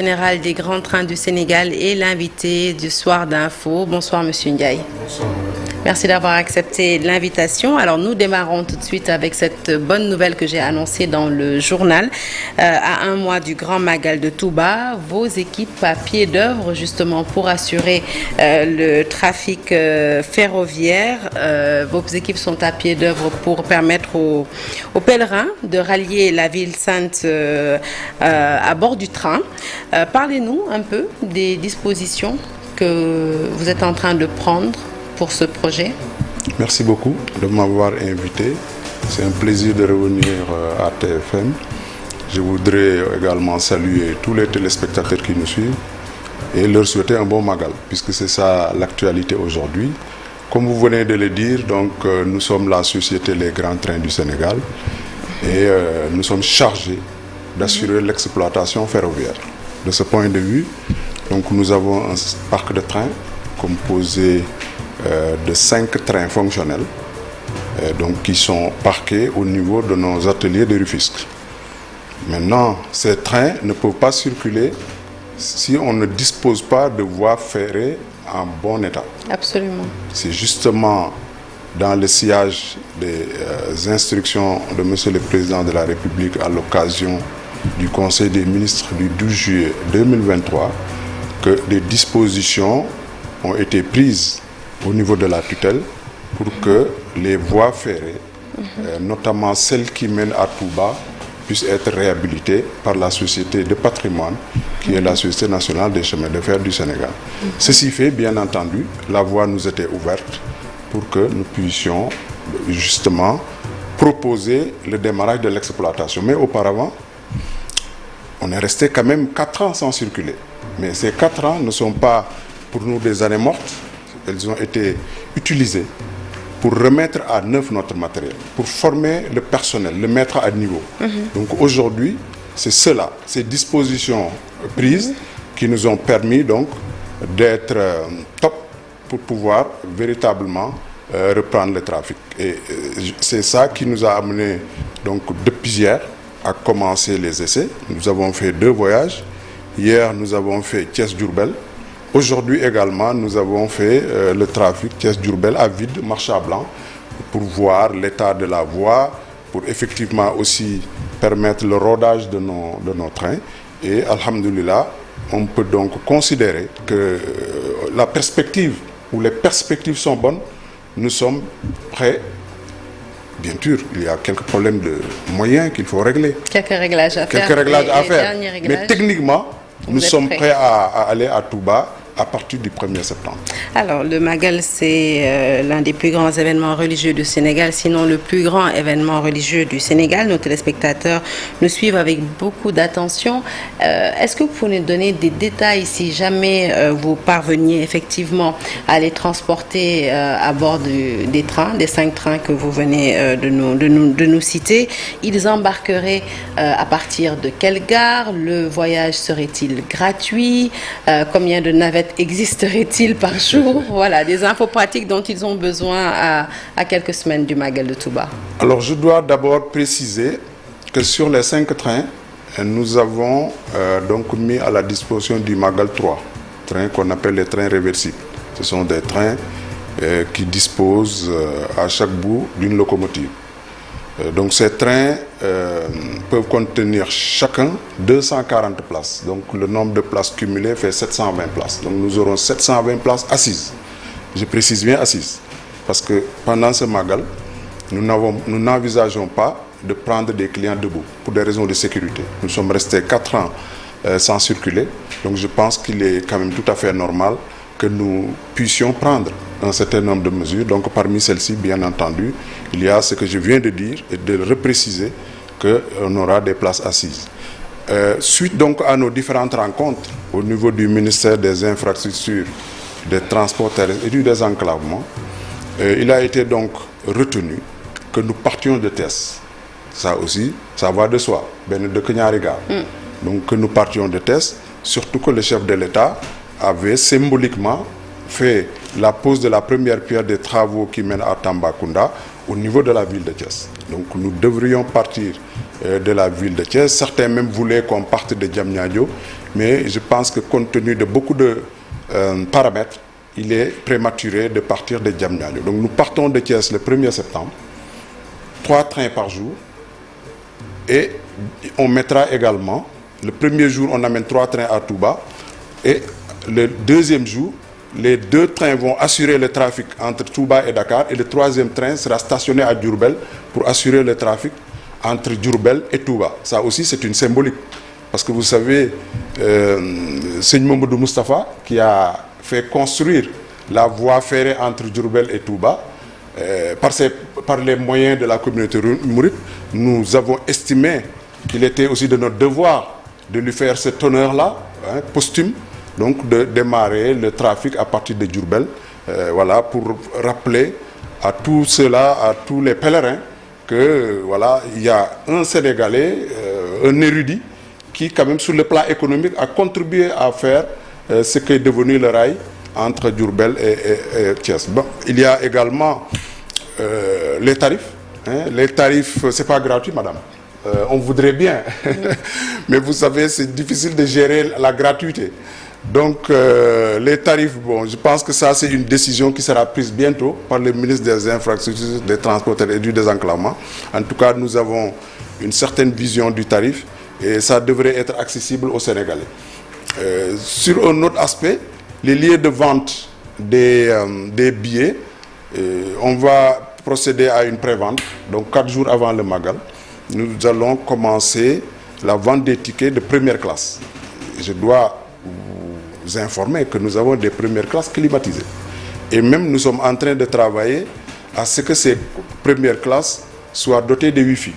Général des grands trains du Sénégal et l'invité du soir d'info. Bonsoir Monsieur Ndiaye. Bonsoir. Merci d'avoir accepté l'invitation. Alors nous démarrons tout de suite avec cette bonne nouvelle que j'ai annoncée dans le journal. À un mois du Grand Magal de Touba, vos équipes à pied d'œuvre justement pour assurer le trafic ferroviaire. Vos équipes sont à pied d'œuvre pour permettre aux pèlerins de rallier la ville sainte à bord du train. Parlez-nous un peu des dispositions que vous êtes en train de prendre pour ce projet. Merci beaucoup de m'avoir invité. C'est un plaisir de revenir à TFM. Je voudrais également saluer tous les téléspectateurs qui nous suivent et leur souhaiter un bon Magal, puisque c'est ça l'actualité aujourd'hui. Comme vous venez de le dire, donc, nous sommes la société Les Grands Trains du Sénégal et nous sommes chargés d'assurer l'exploitation ferroviaire. De ce point de vue, donc, nous avons un parc de trains composé de 5 trains fonctionnels donc, qui sont parqués au niveau de nos ateliers de Rufisque. Maintenant, ces trains ne peuvent pas circuler si on ne dispose pas de voies ferrées en bon état. Absolument. C'est justement dans le sillage des instructions de M. le Président de la République à l'occasion du Conseil des ministres du 12 juillet 2023 que des dispositions ont été prises au niveau de la tutelle pour que les voies ferrées, notamment celles qui mènent à Touba, puissent être réhabilitées par la société de patrimoine qui est la Société nationale des chemins de fer du Sénégal. Ceci fait, bien entendu, la voie nous était ouverte pour que nous puissions justement proposer le démarrage de l'exploitation. Mais auparavant, on est resté quand même 4 ans sans circuler. Mais ces 4 ans ne sont pas pour nous des années mortes. Elles ont été utilisées pour remettre à neuf notre matériel, pour former le personnel, le mettre à niveau. Donc aujourd'hui, c'est cela, ces dispositions prises qui nous ont permis donc d'être top pour pouvoir véritablement reprendre le trafic. Et c'est ça qui nous a amené donc depuis hier à commencer les essais. Nous avons fait 2 voyages. Hier, nous avons fait Thiès-Diourbel. Aujourd'hui également, nous avons fait le trafic Thiès-Diourbel à vide, marche à blanc, pour voir l'état de la voie, pour effectivement aussi permettre le rodage de nos trains. Et alhamdoulilah, on peut donc considérer que la perspective, ou les perspectives sont bonnes, nous sommes prêts. Bien sûr, il y a quelques problèmes de moyens qu'il faut régler. Quelques réglages à faire. Quelques réglages à faire. Mais techniquement, nous sommes prêts à aller à Touba à partir du 1er septembre. Alors, le Magal, c'est l'un des plus grands événements religieux du Sénégal, sinon le plus grand événement religieux du Sénégal. Nos téléspectateurs nous suivent avec beaucoup d'attention. Est-ce que vous pouvez nous donner des détails si jamais vous parveniez effectivement à les transporter à bord des trains, des 5 trains que vous venez de nous citer? Ils embarqueraient à partir de quelle gare? Le voyage serait-il gratuit? Combien de navettes existerait-il par jour? Voilà, des infos pratiques dont ils ont besoin à quelques semaines du Magal de Touba. Alors, je dois d'abord préciser que sur les 5 trains, nous avons donc mis à la disposition du Magal 3, trains qu'on appelle les trains réversibles. Ce sont des trains qui disposent à chaque bout d'une locomotive. Donc ces trains peuvent contenir chacun 240 places. Donc le nombre de places cumulées fait 720 places. Donc nous aurons 720 places assises. Je précise bien assises. Parce que pendant ce Magal, nous n'envisageons pas de prendre des clients debout pour des raisons de sécurité. Nous sommes restés 4 ans sans circuler. Donc je pense qu'il est quand même tout à fait normal que nous puissions prendre un certain nombre de mesures. Donc parmi celles-ci, bien entendu, il y a ce que je viens de dire et de repréciser qu'on aura des places assises. Suite donc à nos différentes rencontres au niveau du ministère des Infrastructures, des Transports terrestres et du désenclavement, il a été donc retenu que nous partions de Thiès. Ça aussi, ça va de soi. Donc que nous partions de Thiès, surtout que le chef de l'État avait symboliquement fait la pose de la première pierre des travaux qui mènent à Tambacounda au niveau de la ville de Thiès. Donc nous devrions partir de la ville de Thiès. Certains même voulaient qu'on parte de Diamniadio Mais je pense que compte tenu de beaucoup de paramètres, il est prématuré de partir de Diamniadio. Donc nous partons de Thiès le 1er septembre, 3 trains par jour, et on mettra également, le premier jour on amène 3 trains à Touba, et le deuxième jour, les 2 trains vont assurer le trafic entre Touba et Dakar, et le 3e train sera stationné à Diourbel pour assurer le trafic entre Diourbel et Touba. Ça aussi c'est une symbolique, parce que vous savez, Seigne Mamadou Moustapha, qui a fait construire la voie ferrée entre Diourbel et Touba, par les moyens de la communauté mouride, nous avons estimé qu'il était aussi de notre devoir de lui faire cet honneur-là, posthume, donc de démarrer le trafic à partir de Diourbel, voilà, pour rappeler à tous ceux-là, à tous les pèlerins, que voilà, il y a un Sénégalais, un érudit, qui quand même sur le plan économique a contribué à faire ce qu'est devenu le rail entre Diourbel et Thiès. Bon, il y a également les tarifs. Les tarifs, c'est pas gratuit, madame. On voudrait bien, mais vous savez, c'est difficile de gérer la gratuité. Donc, les tarifs, bon, je pense que ça, c'est une décision qui sera prise bientôt par le ministre des Infrastructures, des Transports et du Désenclavement. En tout cas, nous avons une certaine vision du tarif et ça devrait être accessible aux Sénégalais. Sur un autre aspect, les lieux de vente des billets, on va procéder à une prévente. Donc 4 jours avant le Magal, nous allons commencer la vente des tickets de première classe. Je dois vous informer que nous avons des premières classes climatisées. Et même nous sommes en train de travailler à ce que ces premières classes soient dotées de Wi-Fi.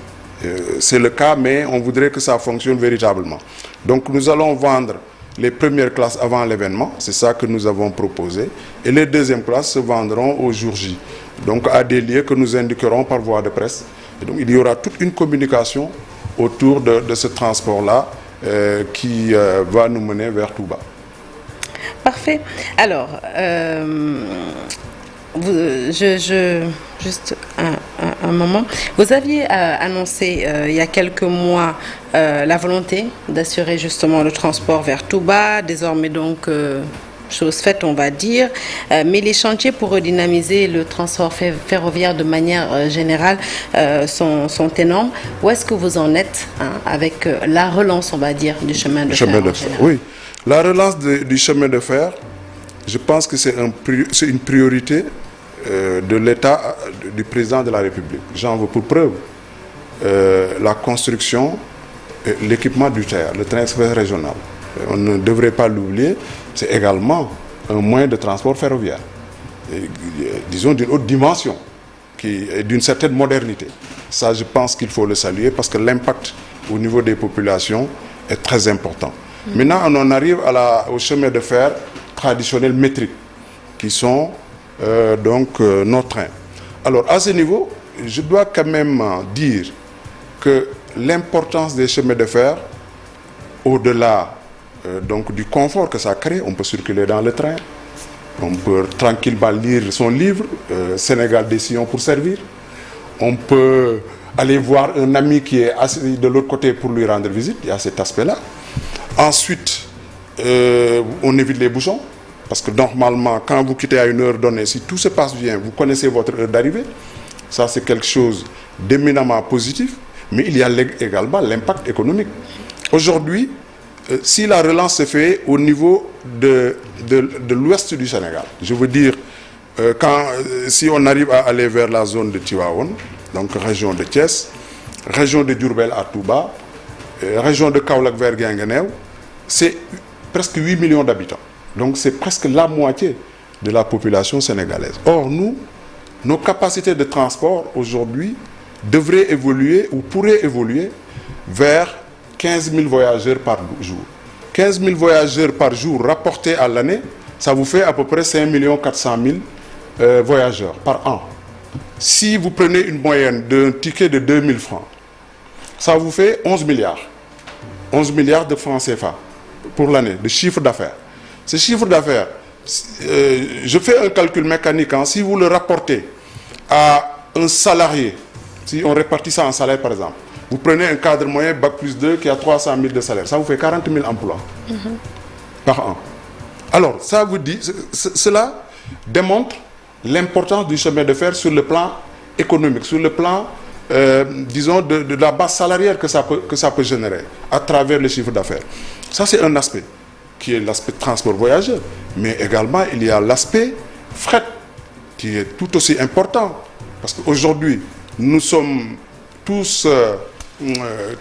C'est le cas, mais on voudrait que ça fonctionne véritablement. Donc nous allons vendre les premières classes avant l'événement, c'est ça que nous avons proposé, et les deuxièmes classes se vendront au jour J, donc à des lieux que nous indiquerons par voie de presse. Et donc il y aura toute une communication autour de ce transport-là qui va nous mener vers Touba. Parfait. Alors, juste un moment. Vous aviez annoncé il y a quelques mois la volonté d'assurer justement le transport vers Touba. Désormais donc, chose faite on va dire. Mais les chantiers pour redynamiser le transport ferroviaire de manière générale sont énormes. Où est-ce que vous en êtes avec la relance on va dire du chemin de fer Oui, la relance du chemin de fer, je pense que c'est une priorité de l'État, du président de la République. J'en veux pour preuve la construction, l'équipement du TER, le train express régional. On ne devrait pas l'oublier, c'est également un moyen de transport ferroviaire, disons d'une haute dimension, qui est d'une certaine modernité. Ça, je pense qu'il faut le saluer parce que l'impact au niveau des populations est très important. Maintenant, on en arrive au chemin de fer traditionnel métrique, qui sont nos trains. Alors, à ce niveau, je dois quand même dire que l'importance des chemins de fer, au-delà du confort que ça crée, on peut circuler dans le train, on peut tranquillement lire son livre, Sénégal des sillons pour servir, on peut aller voir un ami qui est assis de l'autre côté pour lui rendre visite, il y a cet aspect-là. Ensuite, on évite les bouchons, parce que normalement, quand vous quittez à une heure donnée, si tout se passe bien, vous connaissez votre heure d'arrivée. Ça, c'est quelque chose d'éminemment positif, mais il y a également l'impact économique. Aujourd'hui, si la relance se fait au niveau de l'ouest du Sénégal, je veux dire, si on arrive à aller vers la zone de Tivaouane, donc région de Thiès, région de Diourbel à Touba, région de Kaolack vers Guinguinéo, c'est presque 8 millions d'habitants. Donc c'est presque la moitié de la population sénégalaise. Or, nos capacités de transport aujourd'hui devraient évoluer ou pourraient évoluer vers 15 000 voyageurs par jour. 15 000 voyageurs par jour rapportés à l'année, ça vous fait à peu près 5 400 000 voyageurs par an. Si vous prenez une moyenne d'un ticket de 2 000 francs, ça vous fait 11 milliards. 11 milliards de francs CFA pour l'année, de chiffre d'affaires. Ce chiffre d'affaires, je fais un calcul mécanique, si vous le rapportez à un salarié, si on répartit ça en salaire par exemple, Vous prenez un cadre moyen Bac plus 2 qui a 300 000 de salaire. Ça vous fait 40 000 emplois par an. Alors, ça vous dit, cela démontre l'importance du chemin de fer sur le plan économique, sur le plan, disons, de la base salariale que ça peut générer à travers le chiffre d'affaires. Ça, c'est un aspect qui est l'aspect transport voyageur. Mais également, il y a l'aspect fret qui est tout aussi important. Parce qu'aujourd'hui, nous sommes tous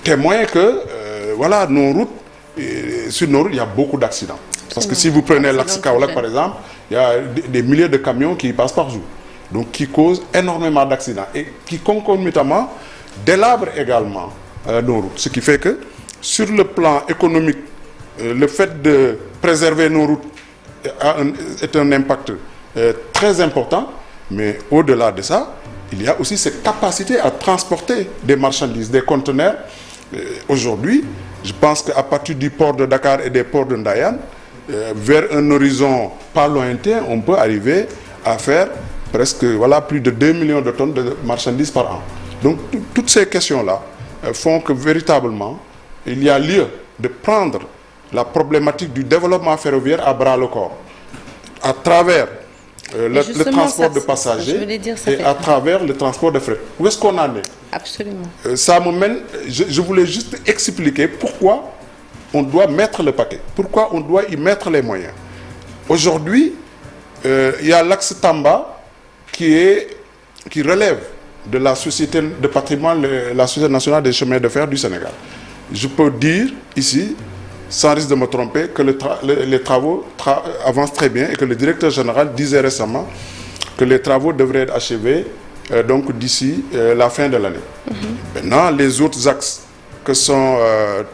témoins que, voilà, nos routes, sur nos routes, il y a beaucoup d'accidents. Parce que si vous prenez l'axe Kaolack, par exemple, il y a des milliers de camions qui y passent par jour. Donc, qui causent énormément d'accidents et qui concomitamment délabrent également nos routes. Ce qui fait que, sur le plan économique, le fait de préserver nos routes est un impact très important. Mais au-delà de ça, il y a aussi cette capacité à transporter des marchandises, des conteneurs. Aujourd'hui, je pense qu'à partir du port de Dakar et des ports de Ndayane, vers un horizon pas lointain, on peut arriver à faire presque plus de 2 millions de tonnes de marchandises par an. Donc toutes ces questions-là font que véritablement, il y a lieu de prendre la problématique du développement ferroviaire à bras le corps, à travers le transport de passagers et à travers le transport de fret. Où est-ce qu'on en est? Absolument. Ça me mène, je voulais juste expliquer pourquoi on doit mettre le paquet, pourquoi on doit y mettre les moyens. Aujourd'hui, il y a l'axe Tamba qui relève de la société de patrimoine, la Société nationale des chemins de fer du Sénégal. Je peux dire ici, sans risque de me tromper, que les travaux avancent très bien et que le directeur général disait récemment que les travaux devraient être achevés donc d'ici la fin de l'année. Maintenant, les autres axes que sont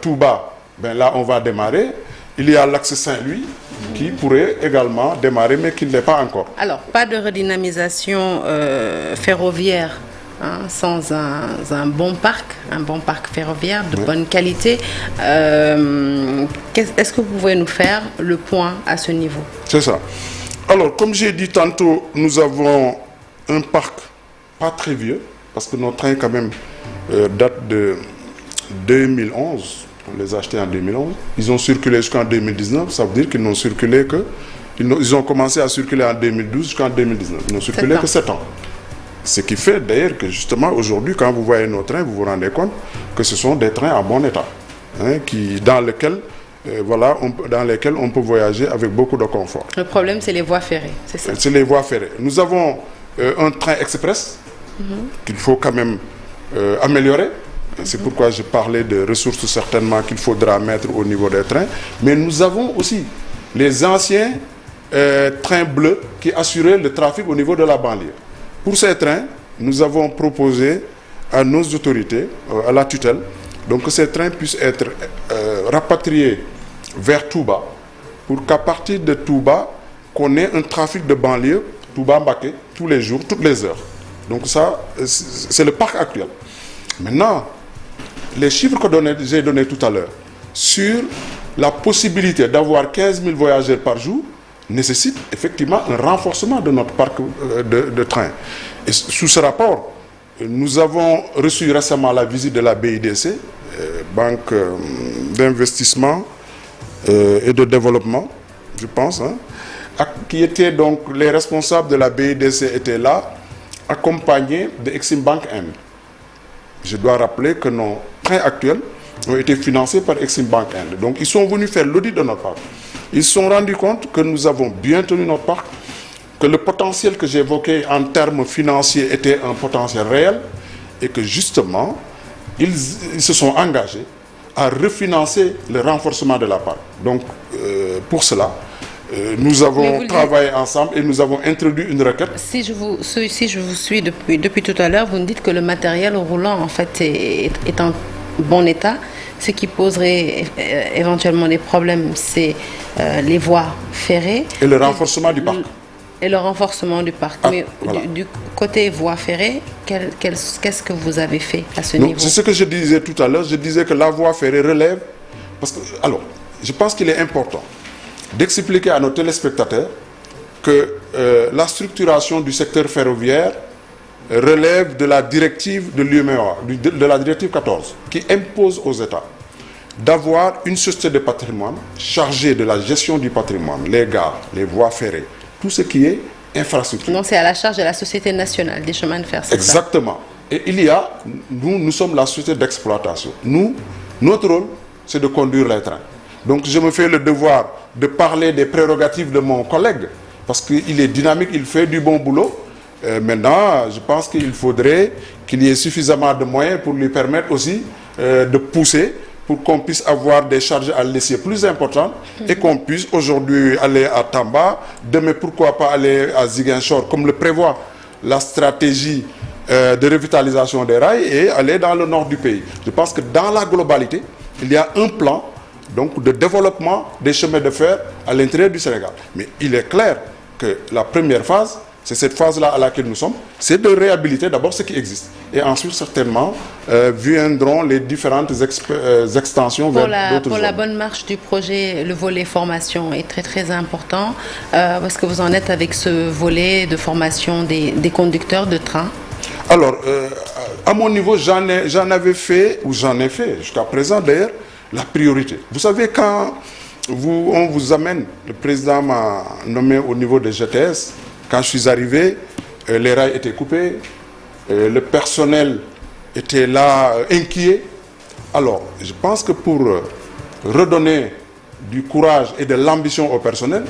Touba, là on va démarrer. Il y a l'axe Saint-Louis qui pourrait également démarrer mais qui ne l'est pas encore. Alors, pas de redynamisation ferroviaire sans un bon parc ferroviaire de bonne qualité. Est-ce que vous pouvez nous faire le point à ce niveau? C'est ça. Alors, comme j'ai dit tantôt, nous avons un parc pas très vieux, parce que nos trains quand même datent de 2011. On les a achetés en 2011. Ils ont circulé jusqu'en 2019. Ça veut dire qu'ils n'ont circulé que... Ils ont commencé à circuler en 2012 jusqu'en 2019. Ils n'ont circulé que 7 ans. Ce qui fait d'ailleurs que justement aujourd'hui, quand vous voyez nos trains, vous vous rendez compte que ce sont des trains en bon état, dans lesquels on peut voyager avec beaucoup de confort. Le problème, c'est les voies ferrées, c'est ça? C'est les voies ferrées. Nous avons un train express qu'il faut quand même améliorer. C'est pourquoi je parlais de ressources certainement qu'il faudra mettre au niveau des trains. Mais nous avons aussi les anciens trains bleus qui assuraient le trafic au niveau de la banlieue. Pour ces trains, nous avons proposé à nos autorités, à la tutelle, donc que ces trains puissent être rapatriés vers Touba, pour qu'à partir de Touba, qu'on ait un trafic de banlieue, Touba-Mbaké, tous les jours, toutes les heures. Donc ça, c'est le parc actuel. Maintenant, les chiffres que j'ai donnés tout à l'heure sur la possibilité d'avoir 15 000 voyageurs par jour nécessite effectivement un renforcement de notre parc de trains. Et sous ce rapport, nous avons reçu récemment la visite de la BIDC, Banque d'investissement et de développement, je pense, qui étaient donc, les responsables de la BIDC étaient là, accompagnés de Exim Bank Inde. Je dois rappeler que nos trains actuels ont été financés par Exim Bank Inde. Donc ils sont venus faire l'audit de notre parc. Ils se sont rendus compte que nous avons bien tenu notre parc, que le potentiel que j'évoquais en termes financiers était un potentiel réel et que justement, ils se sont engagés à refinancer le renforcement de la parc. Donc pour cela, nous avons travaillé ensemble et nous avons introduit une requête. Si je vous suis depuis tout à l'heure, vous me dites que le matériel roulant en fait est en bon état. Ce qui poserait éventuellement des problèmes, c'est les voies ferrées. Et le renforcement du parc. Et le renforcement du parc. Mais voilà. du côté voie ferrée, qu'est-ce que vous avez fait à ce niveau? C'est ce que je disais tout à l'heure. Je disais que la voie ferrée relève. Parce que, alors, je pense qu'il est important d'expliquer à nos téléspectateurs que la structuration du secteur ferroviaire relève de la directive de l'UEMOA, de la directive 14, qui impose aux États d'avoir une société de patrimoine chargée de la gestion du patrimoine, les gares, les voies ferrées, tout ce qui est infrastructure. Donc c'est à la charge de la Société nationale des chemins de fer, c'est ça? Exactement. Et il y a, nous sommes la société d'exploitation. Notre rôle, c'est de conduire les trains. Donc je me fais le devoir de parler des prérogatives de mon collègue, parce qu'il est dynamique, il fait du bon boulot. Maintenant, je pense qu'il faudrait qu'il y ait suffisamment de moyens pour lui permettre aussi de pousser, pour qu'on puisse avoir des charges à l'essier plus importantes et qu'on puisse aujourd'hui aller à Tamba, demain pourquoi pas aller à Ziguinchor, comme le prévoit la stratégie de revitalisation des rails, et aller dans le nord du pays. Je pense que dans la globalité, il y a un plan donc, de développement des chemins de fer à l'intérieur du Sénégal. Mais il est clair que la première phase, c'est cette phase-là à laquelle nous sommes, c'est de réhabiliter d'abord ce qui existe. Et ensuite, certainement, viendront les différentes extensions vers d'autres zones. Pour la bonne marche du projet, le volet formation est très très important. Parce que vous en êtes avec ce volet de formation des conducteurs de train? Alors, à mon niveau, j'en ai fait jusqu'à présent d'ailleurs, la priorité. Vous savez, quand on vous amène, le président m'a nommé au niveau des GTS, quand je suis arrivé, les rails étaient coupés, le personnel était là inquiet. Alors, je pense que pour redonner du courage et de l'ambition au personnel,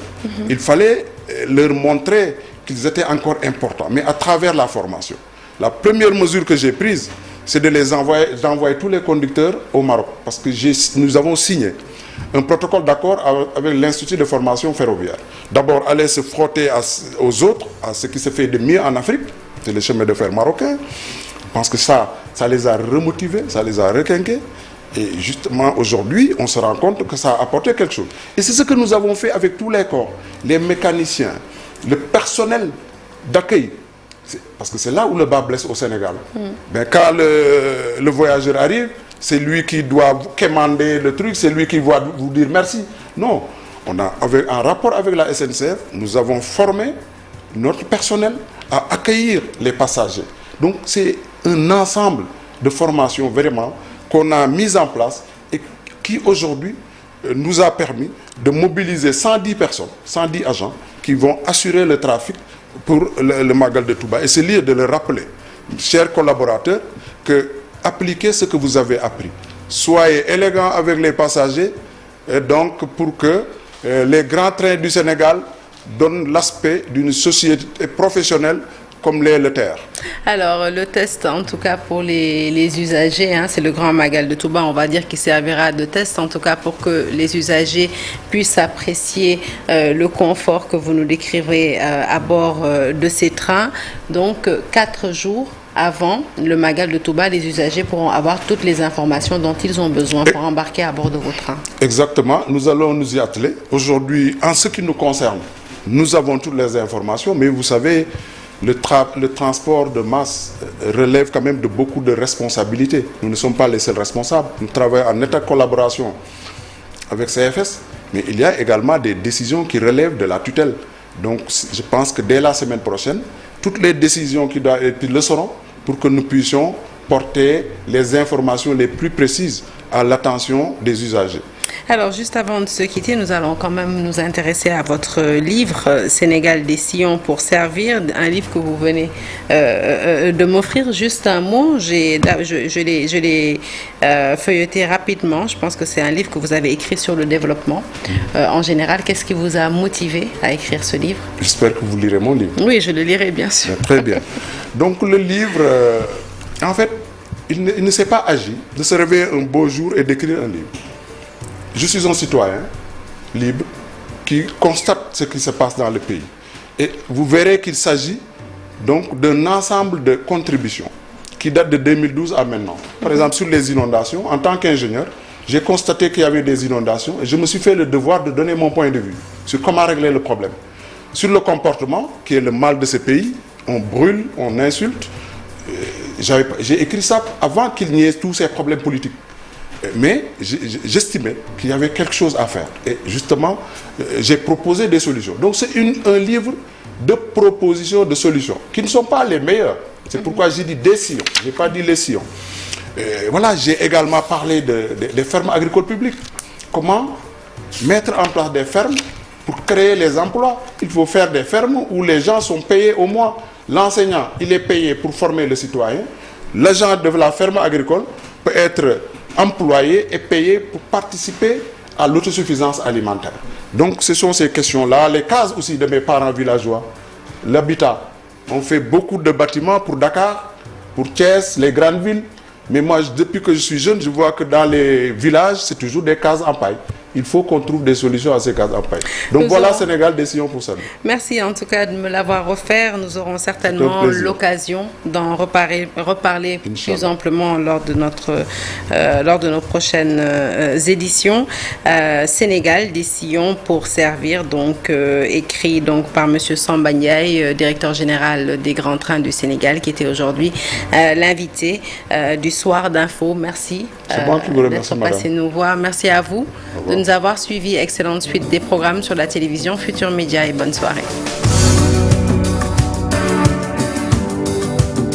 il fallait leur montrer qu'ils étaient encore importants, mais à travers la formation. La première mesure que j'ai prise, c'est d'envoyer tous les conducteurs au Maroc, parce que nous avons signé un protocole d'accord avec l'Institut de formation ferroviaire. D'abord, aller se frotter aux autres, à ce qui se fait de mieux en Afrique, c'est le chemin de fer marocain. Je pense que ça les a remotivés, ça les a requinqués. Et justement, aujourd'hui, on se rend compte que ça a apporté quelque chose. Et c'est ce que nous avons fait avec tous les corps, les mécaniciens, le personnel d'accueil. Parce que c'est là où le bas blesse au Sénégal. Ben, quand le voyageur arrive, c'est lui qui doit quémander le truc, c'est lui qui doit vous dire merci. Non, en rapport avec la SNCF, nous avons formé notre personnel à accueillir les passagers. Donc c'est un ensemble de formations vraiment qu'on a mis en place et qui aujourd'hui nous a permis de mobiliser 110 personnes, 110 agents qui vont assurer le trafic pour le Magal de Touba. Et c'est lieu de le rappeler, chers collaborateurs, que appliquez ce que vous avez appris. Soyez élégants avec les passagers, donc pour que les grands trains du Sénégal donnent l'aspect d'une société professionnelle comme l'est le TER. Alors, le test, en tout cas pour les usagers, c'est le Grand Magal de Touba, on va dire qu'il servira de test, en tout cas pour que les usagers puissent apprécier le confort que vous nous décrivez à bord de ces trains. Donc, 4 jours avant le Magal de Touba, les usagers pourront avoir toutes les informations dont ils ont besoin pour embarquer à bord de vos trains. Exactement, nous allons nous y atteler. Aujourd'hui, en ce qui nous concerne, nous avons toutes les informations, mais vous savez, le transport de masse relève quand même de beaucoup de responsabilités. Nous ne sommes pas les seuls responsables. Nous travaillons en état de collaboration avec CFS, mais il y a également des décisions qui relèvent de la tutelle. Donc je pense que dès la semaine prochaine, toutes les décisions qui doivent être le seront pour que nous puissions porter les informations les plus précises à l'attention des usagers. Alors, juste avant de se quitter, nous allons quand même nous intéresser à votre livre « Sénégal des sillons pour servir », un livre que vous venez de m'offrir. Juste un mot, je l'ai feuilleté rapidement. Je pense que c'est un livre que vous avez écrit sur le développement. En général, qu'est-ce qui vous a motivé à écrire ce livre? J'espère que vous lirez mon livre. Oui, je le lirai, bien sûr. Très bien. Donc, le livre, en fait, il ne s'est pas agi de se réveiller un beau jour et d'écrire un livre. Je suis un citoyen libre qui constate ce qui se passe dans le pays. Et vous verrez qu'il s'agit donc d'un ensemble de contributions qui datent de 2012 à maintenant. Par exemple, sur les inondations, en tant qu'ingénieur, j'ai constaté qu'il y avait des inondations et je me suis fait le devoir de donner mon point de vue sur comment régler le problème. Sur le comportement, qui est le mal de ce pays, on brûle, on insulte. J'ai écrit ça avant qu'il n'y ait tous ces problèmes politiques. Mais j'estimais qu'il y avait quelque chose à faire. Et justement, j'ai proposé des solutions. Donc c'est un livre de propositions de solutions, qui ne sont pas les meilleures. C'est pourquoi j'ai dit des sillons, je n'ai pas dit les sillons. Voilà, j'ai également parlé des fermes agricoles publiques. Comment mettre en place des fermes pour créer les emplois? Il faut faire des fermes où les gens sont payés au mois. L'enseignant, il est payé pour former le citoyen. L'agent de la ferme agricole peut être employé et payé pour participer à l'autosuffisance alimentaire. Donc ce sont ces questions-là. Les cases aussi de mes parents villageois. L'habitat. On fait beaucoup de bâtiments pour Dakar, pour Thiès, les grandes villes. Mais moi, depuis que je suis jeune, je vois que dans les villages, c'est toujours des cases en paille. Il faut qu'on trouve des solutions à ces cases en paille. Donc voilà, Sénégal, décision pour ça. Merci en tout cas de me l'avoir offert. Nous aurons certainement l'occasion d'en reparler plus amplement lors de nos prochaines éditions. Sénégal, décision pour servir, donc écrit donc par Monsieur Samba Ndiaye, directeur général des Grands Trains du Sénégal, qui était aujourd'hui l'invité du soir d'info. Merci d'être passé nous voir. Merci à vous de nous avoir suivi. Excellente suite des programmes sur la télévision Futur Média et bonne soirée.